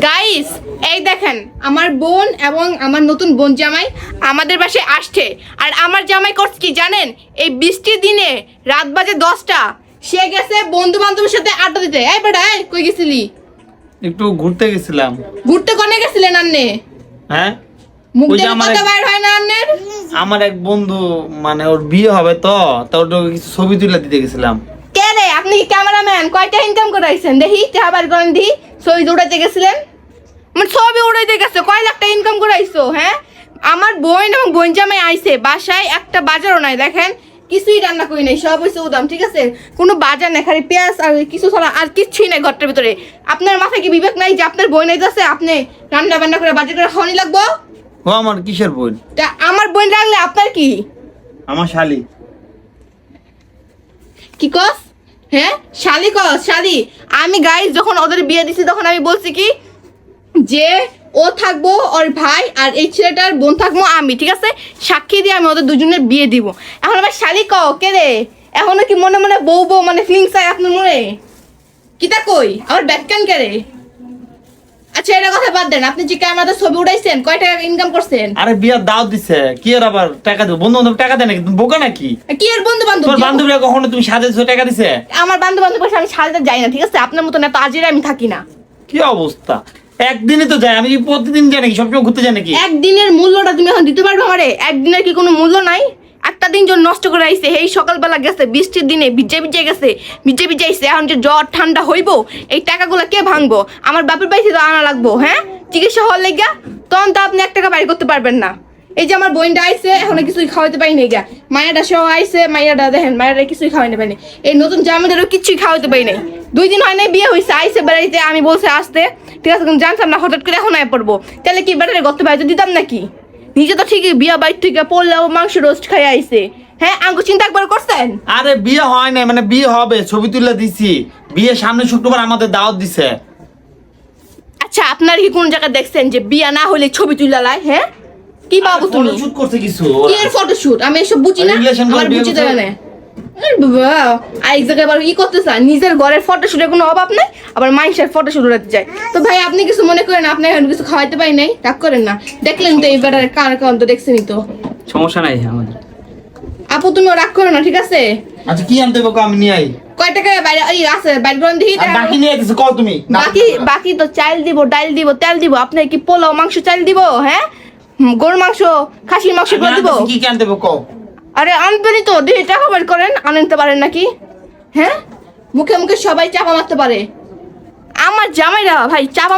Guys এই দেখেন আমার বোন এবং আমার নতুন বোন জামাই আমাদের বাসায় আসছে। আর আমার জামাই করছে কি জানেন, এই বৃষ্টির দিনে রাত বাজে 10টা, সে গেছে বন্ধু বান্ধবের সাথে আড্ডা দিতে। এই বেটা এই কই গেছিলি? একটু ঘুরতে গেছিলাম। ঘুরতে কোনে গেছিলেন আন্নে? হ্যাঁ মুখ দিয়ে কথা বাইর হয় না আন্নের? আমার এক বন্ধু মানে ওর বিয়ে হবে তো ওর কিছু ছবি তুলে দিতে গেছিলাম। কে রে আপনি কি ক্যামেরাম্যান? কয়টা ইনকাম করাইছেন দেখি? টাকা বার করেন দি। ছবি উড়াইতে গেছিলেন? মানে ছবি উড়াইতে গেছে কয় লাখ টাকা ইনকাম করাইছো? হ্যাঁ আমার বোন এবং বোন জামাই আইছে, বাসায় একটা বাজারও নাই, দেখেন কিছুই রান্না করি নাই, সব হয়েছে উদাম। ঠিক আছে, কোনো বাজার নাই, খালি পেঁয়াজ আর কিছু ছাড়া আর কিচ্ছুই নাই ঘরটার ভিতরে। আপনার মাথায় কি বিবেক নাই যে আপনার বোন আইতাছে, আপনি রান্না বান্না করে বাজার করে খাওয়ানি লাগবো? ও আমার কিসের বোন? তা আমার বোন রাখলে আপনার কি? আমার শালি। কি কস? হ্যাঁ শালি কস? শালি আমি গাইস যখন ওদের বিয়ে দিছি তখন আমি বলছি কি যে ও থাকবো ওর ভাই আর এই ছেলেটার বোন থাকবো আমি। ঠিক আছে, সাক্ষী দিয়ে আমি ওদের দুজনের বিয়ে দিব। এখন আমার শালি কও কে রে? এখনো কি মনে মনে বউ বউ মানে ফিলিংস আয় আপনার মনে? কিতা কই আমার ব্যাটকান কে রে? আচ্ছা এটা কথা বাদ দেন, আপনি যে ক্যামেরাতে ছবি উঠাইছেন কয় টাকা ইনকাম করছেন? আরে বিয়ার দাওয়াত দিছে, কি আর আবার টাকা দেব? বন্ধু বান্ধব টাকা দেয় নাকি? তুমি বোকা নাকি? কি এর বন্ধু বান্ধব? তোর বান্ধবীরা কখনো তুমি সাজেছো টাকা দিছে? আমার বান্ধব বান্ধব আমি সাজতে যাই না। ঠিক আছে, আপনার মতন এত আজিরে আমি থাকি না। কি অবস্থা? একদিনই তো যাই, আমি কি প্রতিদিন যাই নাকি? সবসময় ঘুরতে যাই নাকি? একদিনের মূল্যটা তুমি এখন দিতে পারবে আমারে? একদিনের কি কোনো মূল্য নাই? একটা দিন জন্য নষ্ট করে আইছে, এই সকালবেলা গেছে বৃষ্টির দিনে ভিজে ভিজে গেছে, ভিজে ভিজে আইছে। এখন যে জ্বর ঠান্ডা হইব, এই টাকাগুলো কে ভাঙবো? আমার বাপের বাড়িতে তো আনা লাগবো। হ্যাঁ চিকিৎসা হওয়ার লেগা তখন তো আপনি 1 টাকা বাইর করতে পারবেন না। এই যে আমার বোনটা আইছে এখন কিছুই খাওয়াইতে পারি নাই গা, মায়াটা সহ আইছে, মায়াটা দেখেন মায়াটা কিছুই খাওয়াইতে পারি নাই। এই নতুন জামাইদেরও কিছুই খাওয়াইতে পারি নাই। 2 দিন হয় নাই বিয়ে হয়েছে, আইসে বেড়াইতে, আমি বলছে আসতে। ঠিক আছে, জানতাম না, হঠাৎ করে এখন আয় পড়বো। তাহলে কি বেটারে করতে পারি দিতাম নাকি? নিজে তো ঠিকই বিয়া বাইর থেকে পড়লেও মাংস রোস্ট খাই আইছে। হ্যাঁ আঙ্কু চিন্তা একবার করছেন? আরে বিয়ে হয় নাই, মানে বিয়ে হবে, ছবি তুলে দিছি। বিয়ে সামনে শুক্রবার আমাদের দাওয়াত দিছে। আচ্ছা আপনার কি কোন জায়গায় দেখছেন যে বিয়া না হলে ছবি তুলে লাই? হ্যাঁ কি বাবু তুমি? ফটোশুট করছে কিছু। কি এর ফটোশুট? আমি এসব বুঝি না, Relation করে আমার বিয়ে বুঝি করছে। দেবে না। এক জায়গায় আবার ই করতে চান, নিজের ঘরের ফটোশুটের কোনো অভাব নাই, আবার মাইন্ডসের ফটোশুট উঠাতে যায়। তো ভাই আপনি কিছু মনে করেন, আপনি এখন কিছু খাওয়াইতে পারি নাই, রাগ করেন না। দেখলেন তো এই বেটার কার কারণ তো দেখছেনই তো। সমস্যা নাই আমাদের। আপু তুমিও রাগ করো না, ঠিক আছে? আচ্ছা কি আনতে হবে আমি নিয়ে আই। কয় টাকা বাইরে আছে বাইরে করেন দেখি। আর বাকি নিয়ে দিছে কও তুমি? বাকি তো চাল দিব, ডাল দিব, তেল দিব। আপনার কি পোলাও মাংস চাল দিব? হ্যাঁ গরুর মাংস, খাসির মাংস করে দিব। কি কি আনতে হবে কও? আরে আনবেনই তো, দেখি টাকা বের করেন, আনতে পারেন নাকি? হ্যাঁ মুখে মুখে সবাই চাপা মারতে পারে, আমার জামাইরা ভাই চাপা